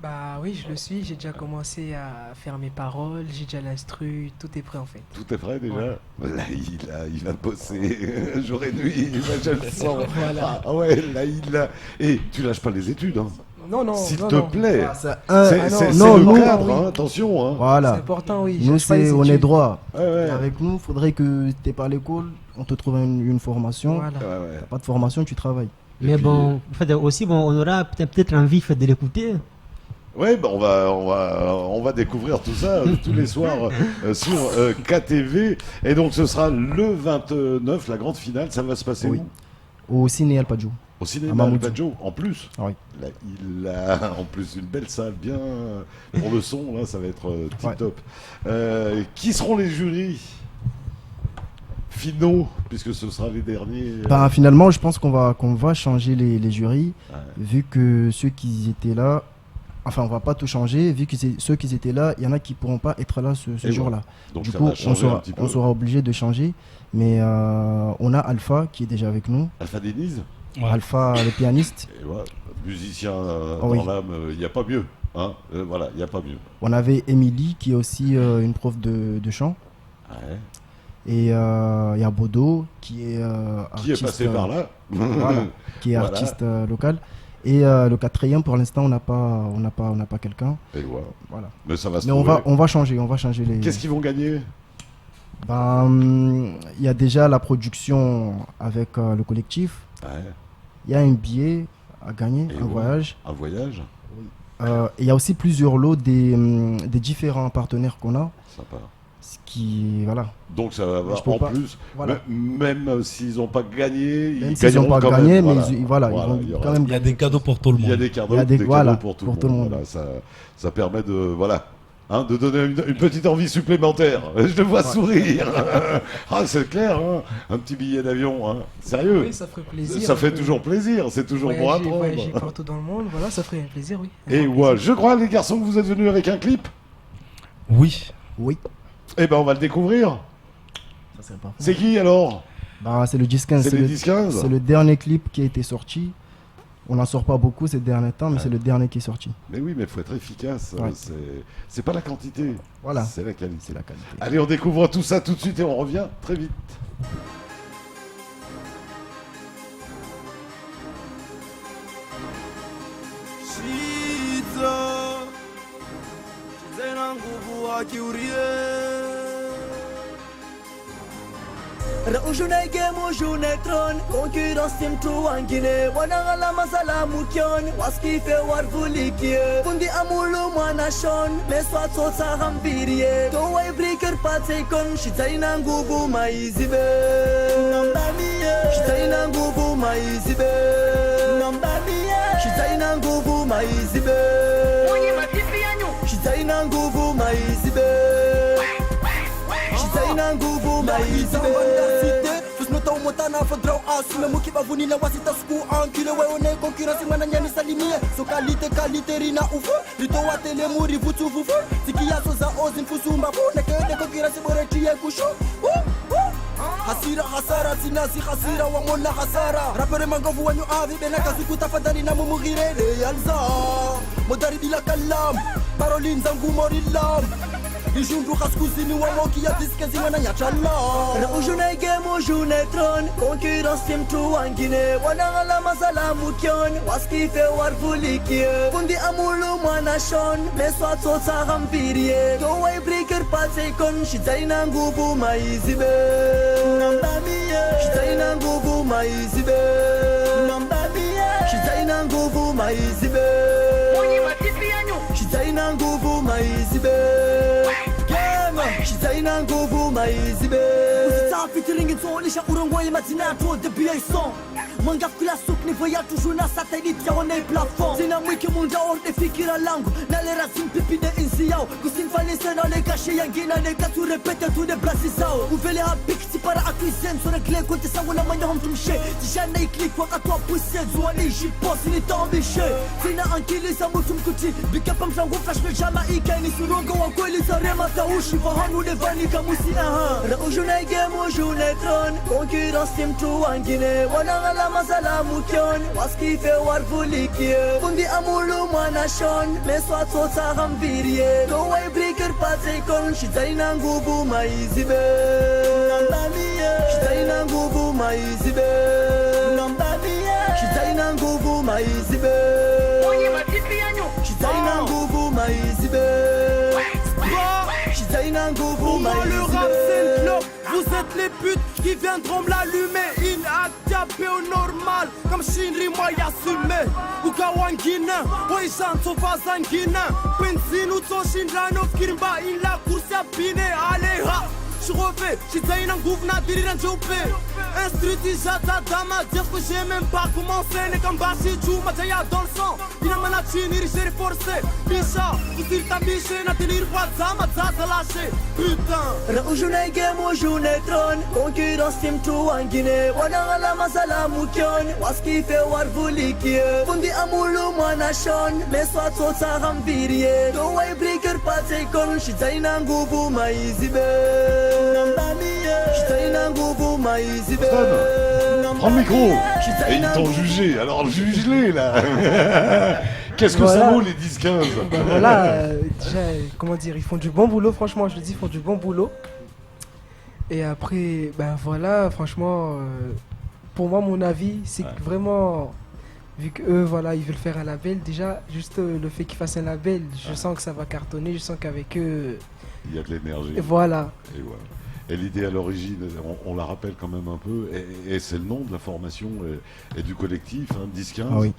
Bah oui, je le suis. J'ai déjà commencé à faire mes paroles. J'ai déjà l'instru. Tout est prêt en fait. Tout est prêt déjà? Ouais. Là, il va bosser jour et nuit, je le sens. Voilà. Ah ouais, là, il a... Et tu lâches pas les études, hein. Non, S'il non, te non. plaît. C'est C'est le nous, cadre, oui. hein, attention. Hein. C'est Voilà. important, oui. Nous, Je fais pas les on est études. droit. Ouais, ouais. Avec nous, il faudrait que tu n'es pas à l'école, on te trouve une formation. Voilà. Ouais, ouais. T'as pas de formation, tu travailles. Et Mais puis, bon, en fait, aussi, bon, on aura peut-être envie de l'écouter. Ouais, bah on va découvrir tout ça tous les soirs sur KTV. Et donc ce sera le 29, la grande finale. Ça va se passer Oui. où? Au ciné Al Padjo. Au À cinéma Mamoudzou. Al-Badjo, en plus. Ah oui. Là, il a en plus une belle salle, bien pour le son, là, ça va être tip Ouais. top. Qui seront les jurys finaux, puisque ce sera les derniers Ben, finalement, je pense qu'on va changer les jurys, Ouais. vu que ceux qui étaient là, enfin, on va pas tout changer, vu que ceux qui étaient là, il y en a qui pourront pas être là ce Et jour-là. Donc Du ça coup, va on changer un sera, petit peu. on sera obligé de changer. Mais on a Alpha qui est déjà avec nous. Alpha Denise, Ouais. Alpha, le pianiste. et voilà, musicien Oh dans oui. l'âme, il n'y a pas mieux. Hein. Voilà, il n'y a pas mieux. On avait Émilie qui est aussi une prof de chant. Ouais. Et il y a Bodo qui est Qui est artiste, passé par là voilà, qui est Voilà. artiste local. Et le quatrième, pour l'instant, on n'a pas quelqu'un. Et voilà. Voilà. Mais ça va se Mais on trouver. va changer les. Qu'est-ce qu'ils vont gagner? Ben, il y a déjà la production avec le collectif. Ouais. Il y a un billet à gagner, Et un ouais. voyage. Un voyage? Et il y a aussi plusieurs lots des différents partenaires qu'on a. Sympa. Ce qui, voilà. Donc ça va avoir Je peux en pas- plus, Voilà. même s'ils n'ont pas gagné, Même ils s'ils n'ont gagneront pas quand gagné, même. mais Voilà. ils Voilà, vont il y aura- quand même Il y a des cadeaux pour tout le Il y a monde. des cadeaux, Il y a des- cadeaux voilà, pour tout pour le tout le monde. monde. Voilà, ça permet de, voilà, hein, de donner une petite envie supplémentaire. Je te vois sourire. Ah, c'est clair, hein, un petit billet d'avion. Hein. Sérieux, Oui, ça ferait plaisir. ça fait de toujours plaisir. C'est toujours pour voyager apprendre. partout dans le monde. Voilà, ça ferait plaisir, oui. Et ouais, je crois, les garçons, que vous êtes venus avec un clip. Oui, Oui. Eh ben, on va le découvrir. Ça serait parfait. C'est qui alors? Bah, c'est le 10-15. C'est le 10-15. C'est le dernier clip qui a été sorti. On n'en sort pas beaucoup ces derniers temps, mais c'est le dernier qui est sorti. Mais oui, mais il faut être efficace. Ouais. C'est pas la quantité, Voilà. c'est la qualité. C'est la qualité. Allez, on découvre tout ça tout de suite et on revient très vite. Raujuna game june tron concurrence team to wangine wanangala masala mukion waskife warvulikie fundi amulu mwana shon meswa tsotsa hambirie to way breaker patsekon shitaina nguvu maizibe nambamie shitaina nguvu maizibe nambamie shitaina nguvu maizibe mwenye matifi yanyu shitaina nguvu maizibe shitaina nguvu maizibe Au motana faudra assumer mo qui va venir la wasita sku enculé ouais on est concurrence mana nyani salimie so qualité rina ufu rito wa tele muri vutu vufu tikia so za ozin fusumba fu ne que de concurrence bore tie kushu hasira hasara tinasi hasira wa mona hasara rapere mangovu wanyu avi benaka siku tafadhali na mumugirele yalza modari bila kalam parolin zangu morilam Ijundu kaskuzini wa moki ya diskezi wana nyachala Raujuna game june tron concurrence team to wangine wanangala masala mukion waskife warvulikie fundi amulu mwana shon meswa tsotsa hambirie to way breaker patsekon shitaina nguvu maizibe nambamie shitaina nguvu maizibe nambamie shitaina nguvu maizibe mwenye matifi yanyu shitaina nguvu maizibe shitaina nguvu maizibe Usitafitiringi nsolisha urongoye mazina to de biaison Mangaf kula suk niveau ya toujours na satellite ya on est plafond Sina mwiki munda orde fikira langu Na lera simpipi de insi yao Kusinfale sena le cache yangina Le ka tu repete tu de plasi sao Uvele habik si para akuisen So regle kote sangu na manya hamtumshe Tijana iklik waka toa pousse Zouane jipos ni tambishe Sina ankili sa mutum kuti Bika pam zangu flash me jamaika Ni surongo wa kweli sa rema taushi Fahamu levani kamusi aha Raujuna game june tron concurrence team to wangine wanangala masala mukion waskife warvulikie fundi amulu mwana shon meswa tsotsa hambirie to way breaker patsekon shitaina nguvu maizibe nambamie shitaina nguvu maizibe nambamie shitaina nguvu maizibe mwenye matifi yanyu shitaina nguvu maizibe shitaina nguvu maizibe. Vous êtes les putes qui viendront me l'allumer Inactiable au normal Comme Shinri moi y'assume Ukawangina Oishan sofa zangina Benzine ou Toshinranov Kirmba in la course à bine Allez ha Je refais J'ai un gouffre n'a dirigeant jopé Instruit jata dama Dire que j'ai même pas commencé Les gambashi chou Mataya dans le sang Dinamana chinir j'ai forcé Bisha Vous il t'a biché N'a tenir waza Mazata lâché Putain Raujuna game june tron concurrence team to wangine wanangala masala mukion waskife warvulikie fundi amulu mwana shon meswa tsotsa hambirie to way breaker patsekon shitaina nguvu maizibe nambamie shitaina nguvu maizibe Prends le micro. Et ils t'ont jugé, alors juge-les là. Qu'est-ce que Voilà. ça vaut les 10-15? Ben voilà, déjà, comment dire, ils font du bon boulot, franchement, je le dis, ils font du bon boulot. Et après, ben voilà, franchement, pour moi, mon avis, c'est que vraiment, vu qu'eux, voilà, ils veulent faire un label, déjà, juste le fait qu'ils fassent un label, je sens que ça va cartonner, je sens qu'avec eux, Il y a de l'énergie. et voilà. Et voilà. Et l'idée à l'origine, on la rappelle quand même un peu, et c'est le nom de la formation et du collectif, hein, 10-15, Ah oui.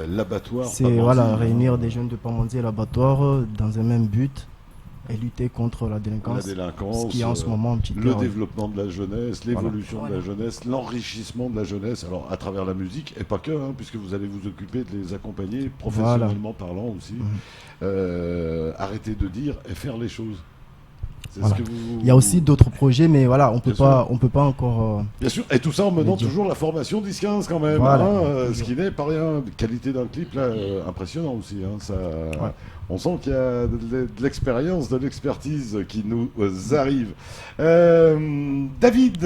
l'abattoir. C'est Pamandzi, voilà, hein. réunir des jeunes de Pamandzi et l'abattoir dans un même but et lutter contre la La délinquance. délinquance, Ce qui est en ce moment un petit le cœur. développement de la jeunesse, l'évolution Voilà. de la jeunesse, l'enrichissement de la jeunesse, alors à travers la musique, et pas que, hein, puisque vous allez vous occuper de les accompagner, professionnellement parlant aussi. Arrêter de dire et faire les choses. C'est Voilà. ce que vous... Il y a aussi d'autres projets, mais voilà, on Bien peut pas encore. Bien sûr, et tout ça en menant les dire. toujours la formation 10-15 quand même, Voilà. hein, ce qui n'est pas rien. Qualité d'un clip là, impressionnant aussi. Hein, ça, On sent qu'il y a de l'expérience, de l'expertise qui nous arrive. David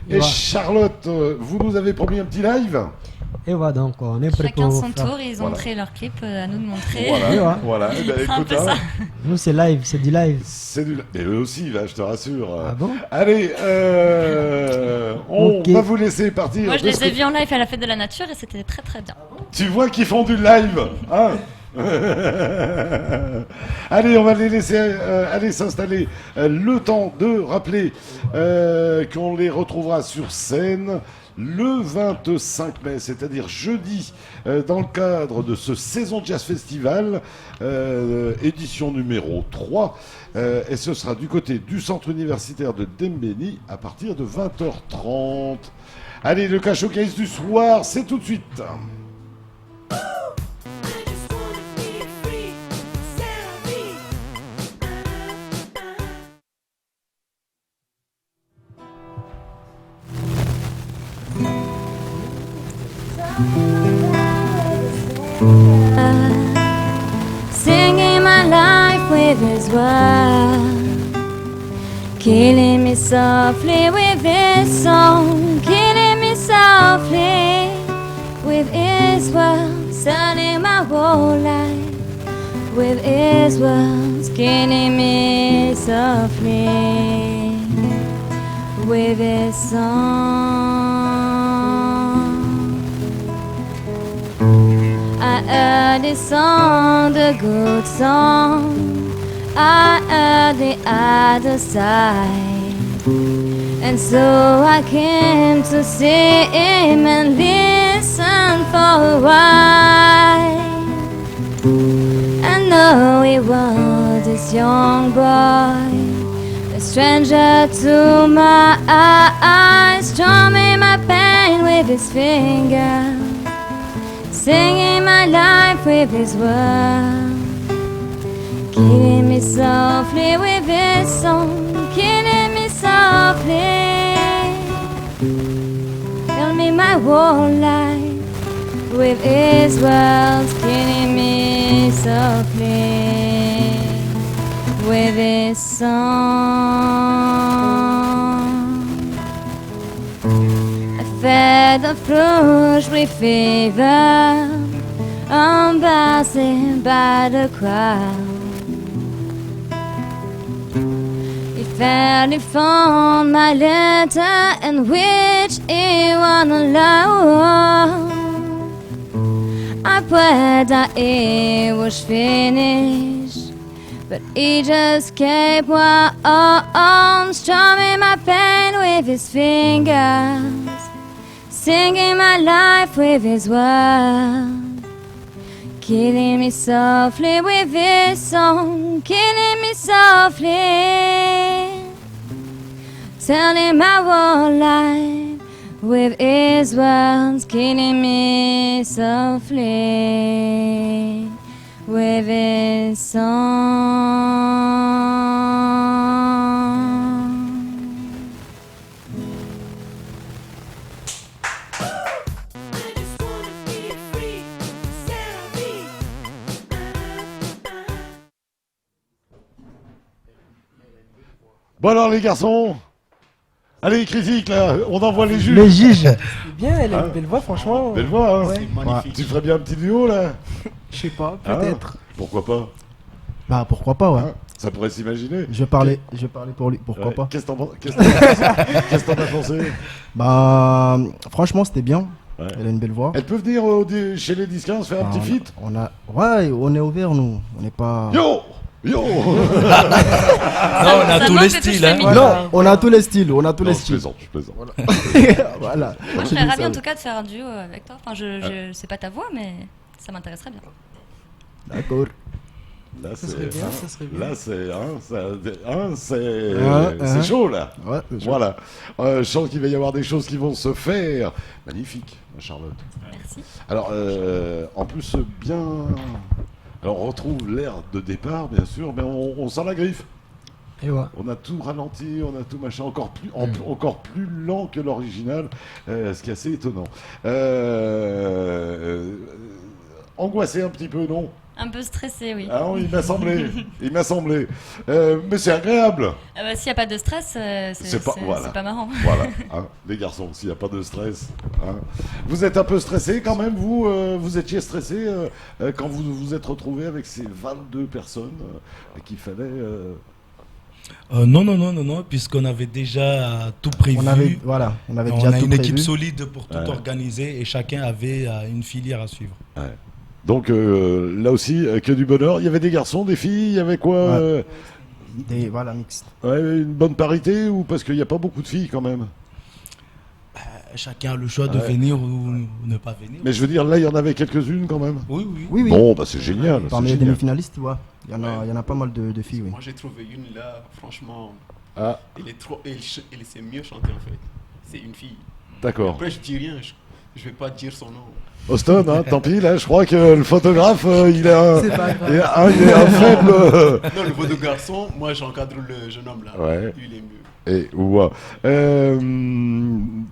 et Ouais. Charlotte, vous nous avez promis un petit live. Et voilà, donc on est prêt Chacun pour son faire- tour, ils ont Voilà. montré leur clip, à nous de montrer. Voilà, voilà. Eh ben, C'est un écoute, peu hein, ça. Nous, c'est live, c'est du live. c'est du... Et eux aussi, là, je te rassure. Ah bon? Allez, on Ok. va vous laisser partir. Moi, je de les ce ai que- vus en live à la fête de la nature et c'était très très bien. Tu vois qu'ils font du live, hein. Allez, on va les laisser aller s'installer. Le temps de rappeler qu'on les retrouvera sur scène le 25 mai, c'est-à-dire jeudi, dans le cadre de ce Saison Jazz Festival, édition numéro 3. Et ce sera du côté du centre universitaire de Dembéni à partir de 20h30. Allez, le cas showcase du soir, c'est tout de suite. Singing my life with his word, killing me softly with his song, killing me softly with his words, turning my whole life with his words, killing me softly with his song. I heard this song, the good song. I heard the other side, and so I came to see him and listen for a while. I know he was this young boy, a stranger to my eyes, strumming my pain with his finger, singing my life with his words, killing me softly with his song, killing me softly, tell me my whole life with his words, killing me softly with his song. I fed the flush with fever, I'm passing by the crowd. He fairly found my letter and which he won't allow. I prayed that it was finished, but he just kept on strumming my pain with his fingers, singing my life with his words, killing me softly with his song, killing me softly, telling my whole life with his words, killing me softly with his song. Bon alors les garçons, allez critique là, on envoie les juges. Les juges. C'est bien, elle a une belle voix, franchement. Belle voix, hein. Ouais. Magnifique. Tu ferais bien un petit duo là. Je sais pas, Hein, peut-être. pourquoi pas, Bah pourquoi pas, ouais. hein, ça pourrait s'imaginer. Je vais parler pour lui, pourquoi Ouais, pas. Qu'est-ce que t'en penses? Qu'est-ce que t'en as pensé? Bah franchement c'était bien. Ouais. Elle a une belle voix. Elle peut venir chez les Disquins faire un Ah, petit feat? Ouais, on est ouvert nous. On n'est pas. Yo Yo Non, on a Ça tous manque les de touche styles. Hein. féminine. Non, on a tous les styles, on a tous Non, les je styles. plaisante, je plaisante. Voilà. Moi, je J'ai serais dit ravie ça, en tout cas de faire un duo avec toi. Enfin, je sais pas ta voix, mais ça m'intéresserait bien. D'accord. Là, Ça serait bien, ça serait bien. Là, c'est. Ouais, C'est chaud, là. Ouais, c'est chaud. Voilà. Je sens qu'il va y avoir des choses qui vont se faire. Magnifique, ma Charlotte. Merci. Alors, en plus, bien. Alors, on retrouve l'air de départ, bien sûr, mais on sent la griffe. Et ouais. On a tout ralenti, on a tout machin, encore plus lent que l'original, ce qui est assez étonnant. Angoissé un petit peu, non? Un peu stressé, oui. Ah oui, il m'a semblé. Il m'a semblé. Mais c'est agréable. S'il n'y a pas de stress, c'est pas marrant. Voilà, hein, les garçons, s'il n'y a pas de stress. Hein. Vous êtes un peu stressé quand même, vous vous étiez stressé quand vous vous êtes retrouvé avec ces 22 personnes qu'il fallait... Non, puisqu'on avait déjà tout prévu. On avait déjà on a tout une équipe prévu. solide pour tout organiser et chacun avait une filière à suivre. Ouais. Donc là aussi, que du bonheur. Il y avait des garçons, des filles, il y avait quoi Voilà, mixte. Ouais, une bonne parité ou parce qu'il n'y a pas beaucoup de filles quand même. Chacun a le choix de venir ou ne pas venir. Mais je veux dire, là, il y en avait quelques-unes quand même. Oui. Bon, bah c'est génial. Parmi c'est les génial. demi-finalistes, tu vois, il y en a pas mal de filles, oui. Moi j'ai trouvé une là, franchement. Ah, Elle est trop. Elle sait mieux chanter en fait. C'est une fille. d'accord. Après je dis rien, je vais pas dire son nom. Austin, hein, tant pis, là, je crois que le photographe, il est un, C'est pas grave. il est un faible. Non, le beau de garçon, moi j'encadre le jeune homme là. Ouais. Lui il est mieux. Et ouais.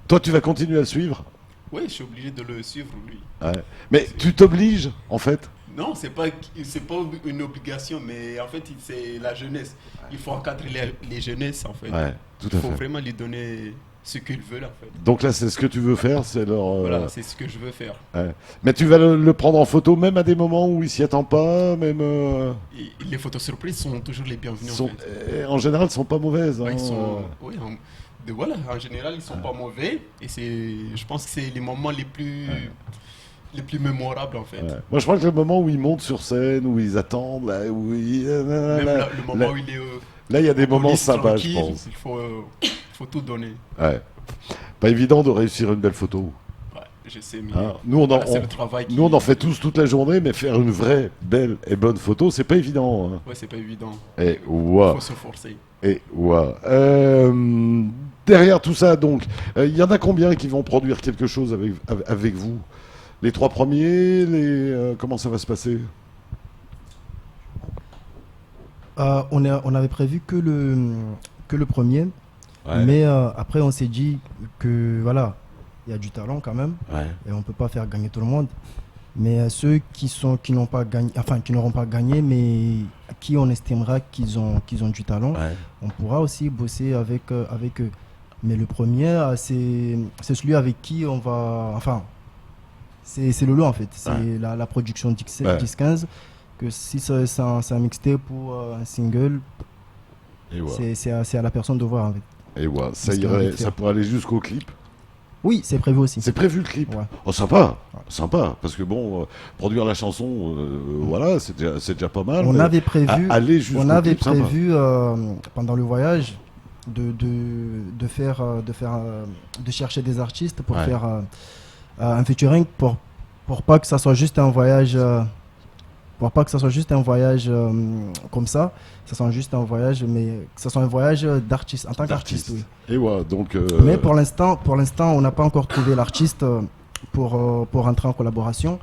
Toi, tu vas continuer à le suivre. Oui, je suis obligé de le suivre lui. Ouais. Mais tu t'obliges, en fait. Non, c'est pas une obligation, mais en fait c'est la jeunesse. Il faut encadrer les jeunesses en fait. Ouais, tout Il à faut fait. vraiment lui donner ce qu'ils veulent en fait. Donc là, c'est ce que tu veux faire, c'est leur. Voilà, c'est ce que je veux faire. Ouais. Mais tu vas le prendre en photo, même à des moments où il s'y attend pas, même. Et les photos surprises sont toujours les bienvenues Sont, en fait. en général, sont pas mauvaises. Ouais, hein. ils sont, oui, voilà, en général, ils sont pas mauvais. Et je pense que c'est les moments les plus mémorables en fait. Ouais. Moi, je crois que le moment où ils montent sur scène, où ils attendent, là, où ils... Même là, le moment où il est. là, il y a des en moments coulisses, sympas, je tranquille, pense. Il faut tout donner. Ouais. Pas évident de réussir une belle photo. Ouais, je sais, mais Hein, nous, c'est le travail nous, on en fait tous toute la journée, mais faire une vraie, belle et bonne photo, c'est pas évident. Hein. Ouais, c'est pas évident. Et Il ouah. faut se forcer. Et ouah. Derrière tout ça, donc, il y en a combien qui vont produire quelque chose avec vous? Les 3 premiers, comment ça va se passer? On avait prévu que le premier, Ouais. mais après on s'est dit que voilà, il y a du talent quand même, Ouais. et on peut pas faire gagner tout le monde. Mais ceux qui n'ont pas gagné, enfin qui n'auront pas gagné, mais à qui on estimera qu'ils ont du talent, Ouais. on pourra aussi bosser avec eux. Mais le premier, c'est celui avec qui on va, enfin, c'est le lot en fait, c'est Ouais. la production 10-15. Ouais. 10-15, que si c'est un mixtape ou un single, Et ouais. c'est à la personne de voir en fait. Et ouais. C'est ce qu'on a envie de faire. Ça pourrait aller jusqu'au clip. Oui, c'est prévu aussi. C'est prévu le clip. Ouais. Oh, sympa, sympa. Parce que bon, produire la chanson, voilà, c'est déjà pas mal. On mais avait prévu, aller jusqu'au on avait clip, sympa. prévu pendant le voyage de chercher des artistes pour Ouais. faire un featuring pour pas que ça soit juste un voyage comme ça soit juste un voyage, mais que ça soit un voyage d'artiste en tant qu'artiste. Oui. Et ouais, donc. Mais pour l'instant on n'a pas encore trouvé l'artiste pour entrer en collaboration.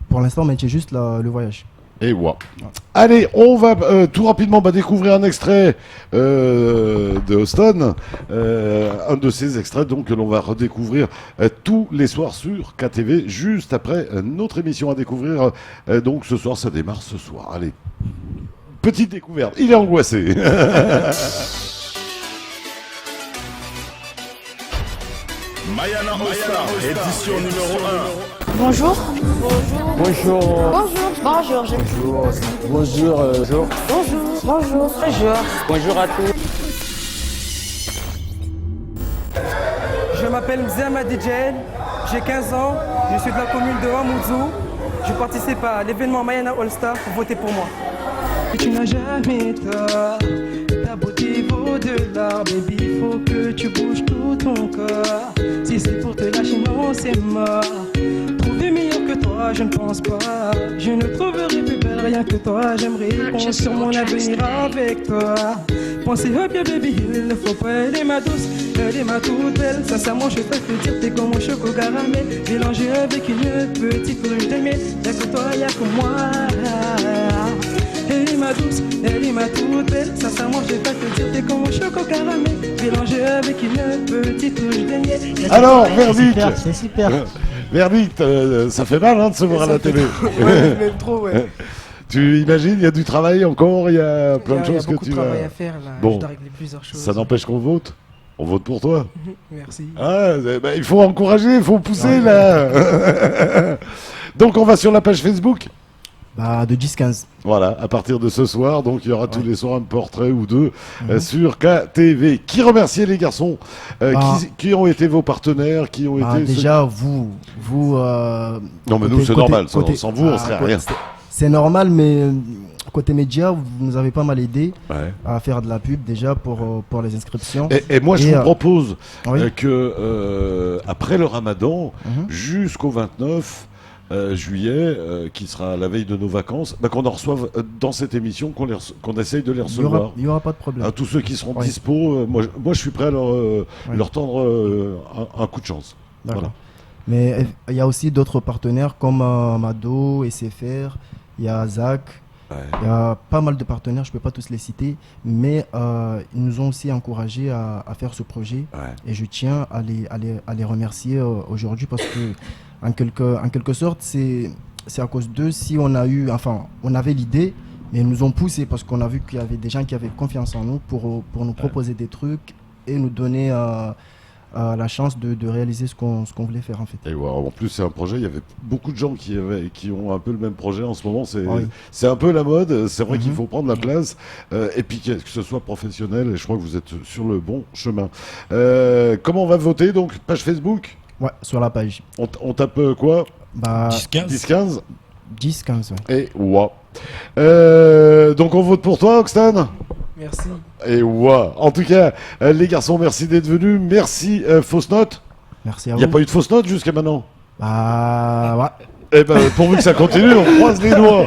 Pour l'instant on maintient juste le voyage. Et ouais. Allez, on va tout rapidement découvrir un extrait de Austin, un de ces extraits donc que l'on va redécouvrir tous les soirs sur KTV, juste après notre émission à découvrir. Donc ce soir, ça démarre ce soir. Allez, petite découverte. Il est angoissé. Mayana All-Star, édition numéro 1. Bonjour. Bonjour. Bonjour. Bonjour. Bonjour. Bonjour. Bonjour. Bonjour. Bonjour. Bonjour à tous. Je m'appelle Mzema DJL, j'ai 15 ans, je suis de la commune de Wamouzou. Je participe à l'événement Mayana All-Star, votez pour moi. Tu n'as jamais tort, ta beauté vaut de l'art, baby, il faut que tu bouges tout ton corps. Si c'est pour te lâcher, non, c'est mort. Trouver meilleur que toi, je ne pense pas. Je ne trouverai plus belle rien que toi. J'aimerais construire mon avenir avec toi. Pensez bien, baby, il ne faut pas. Elle est ma douce, elle est ma toute belle. Sincèrement, je peux te dire, t'es comme mon choco caramel. Mélangé avec une petite couche de miel. Y'a que toi, y'a que moi. Elle est ma douce, elle est ma toute belle. Sincèrement, je vais pas te dire, t'es comme mon choco caramel. Mélangé avec une petite touche de miel. Alors, Verdict. C'est super. Verdict, ça fait mal hein, de se voir à la télé. Ouais, même trop, ouais. Tu imagines, il y a du travail encore, il y a plein de choses que tu Il y a beaucoup de travail à faire là. Bon, Je dois régler plusieurs choses. ça n'empêche qu'on vote. On vote pour toi. Merci. Ah, bah, il faut encourager, il faut pousser là. Donc on va sur la page Facebook. Bah, de 10-15. Voilà, à partir de ce soir, donc il y aura tous les soirs un portrait ou deux sur KTV. Qui remercier les garçons qui ont été vos partenaires, qui ont été déjà vous. Non mais nous c'est normal, sans vous on serait rien. C'est normal, mais côté média, vous nous avez pas mal aidé à faire de la pub déjà pour les inscriptions. Et moi je vous propose oui. que après le Ramadan, jusqu'au 29 juillet, qui sera la veille de nos vacances, qu'on en reçoive dans cette émission, qu'on essaye de les recevoir. Il n'y aura pas de problème. Tous ceux qui seront dispo, moi je suis prêt à leur tendre un coup de chance. Voilà. Mais il y a aussi d'autres partenaires comme Mado, SFR, il y a Zach, il y a pas mal de partenaires, je ne peux pas tous les citer, mais ils nous ont aussi encouragés à faire ce projet et je tiens à les remercier aujourd'hui parce que en quelque sorte, c'est à cause d'eux si on avait l'idée, mais ils nous ont poussé parce qu'on a vu qu'il y avait des gens qui avaient confiance en nous pour nous proposer des trucs et nous donner la chance de réaliser ce qu'on voulait faire en fait. Et en plus c'est un projet, il y avait beaucoup de gens qui ont un peu le même projet en ce moment, c'est un peu la mode, c'est vrai qu'il faut prendre la place et puis que ce soit professionnel et je crois que vous êtes sur le bon chemin. Comment on va voter donc? Page Facebook? Ouais, sur la page. On tape quoi? 10-15 10-15, ouais. Et donc on vote pour toi, Oxtan? Merci. Et en tout cas, les garçons, merci d'être venus. Merci, fausse note. Merci à vous. Il n'y a pas eu de fausse note jusqu'à maintenant? Ouais. Eh ben, pourvu que ça continue, on croise les doigts.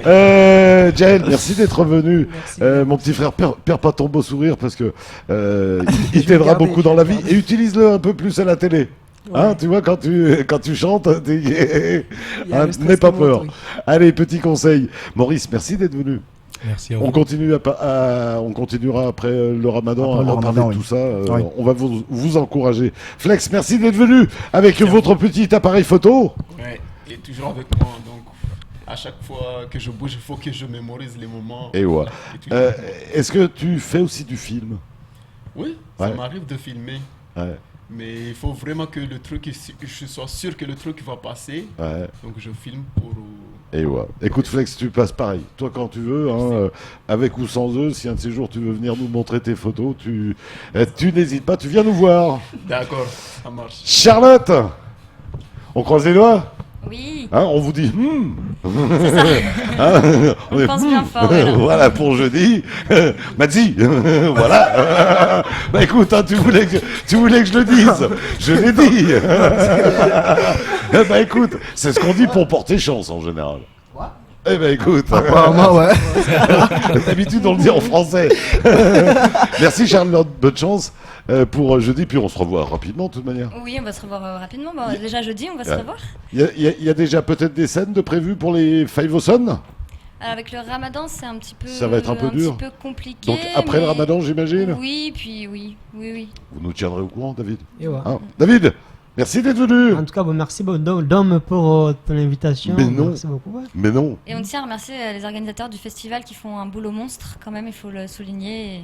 Jaël, merci d'être venu. Mon petit frère, perds pas ton beau sourire parce que il t'aidera beaucoup dans la vie et utilise-le un peu plus à la télé. Hein, tu vois, quand tu chantes, n'aie pas peur. Allez, petit conseil. Maurice, merci d'être venu. Merci à vous. On continuera après le Ramadan à reparler de tout ça. On va vous encourager. Flex, merci d'être venu avec votre petit appareil photo. Ouais, il est toujours avec moi, donc à chaque fois que je bouge, il faut que je mémorise les moments. Et est-ce que tu fais aussi du film? Oui, ça m'arrive de filmer. Mais il faut vraiment que le truc, je sois sûr que le truc va passer. Donc je filme pour... Et écoute Flex, tu passes pareil. Toi quand tu veux, avec ou sans eux, si un de ces jours tu veux venir nous montrer tes photos, tu n'hésites pas, tu viens nous voir. D'accord, ça marche. Charlotte, on croise les doigts? Oui. On vous dit C'est ça. On pense bien fort. Voilà pour jeudi. Madzi, voilà. Bah écoute, tu voulais que je le dise. Je l'ai dit. Bah écoute, c'est ce qu'on dit pour porter chance en général. Eh ben écoute, apparemment ouais. D'habitude on le dit en français. Merci Charlotte, bonne chance pour jeudi, puis on se revoit rapidement de toute manière. Oui, on va se revoir rapidement. Bon, déjà jeudi, on va se revoir. Il y a déjà peut-être des scènes de prévues pour les Five Awesome. Avec le Ramadan, c'est un petit peu. Ça va être un peu dur. Un petit peu compliqué. Donc après le Ramadan, j'imagine. Oui, puis oui. Vous nous tiendrez au courant, David. David. Merci d'être venu. En tout cas, merci Dom pour ton invitation. Mais non. Merci beaucoup. Mais non. Et on tient à remercier les organisateurs du festival qui font un boulot monstre, quand même, il faut le souligner,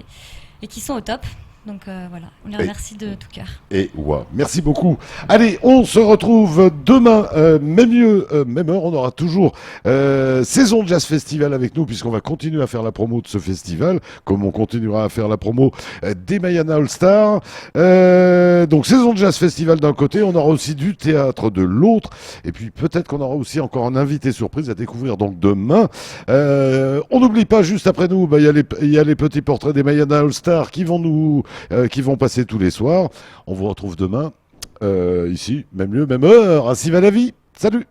et qui sont au top. Donc voilà, on les remercie de tout cœur. Et merci beaucoup. Allez, on se retrouve demain, même lieu, même heure. On aura toujours Saison Jazz Festival avec nous, puisqu'on va continuer à faire la promo de ce festival, comme on continuera à faire la promo des Mayana All Stars. Donc Saison Jazz Festival d'un côté, on aura aussi du théâtre de l'autre, et puis peut-être qu'on aura aussi encore un invité surprise à découvrir donc demain. On n'oublie pas, juste après nous, il y a les petits portraits des Mayana All Stars qui vont passer tous les soirs. On vous retrouve demain, ici, même lieu, même heure. Ainsi va la vie. Salut!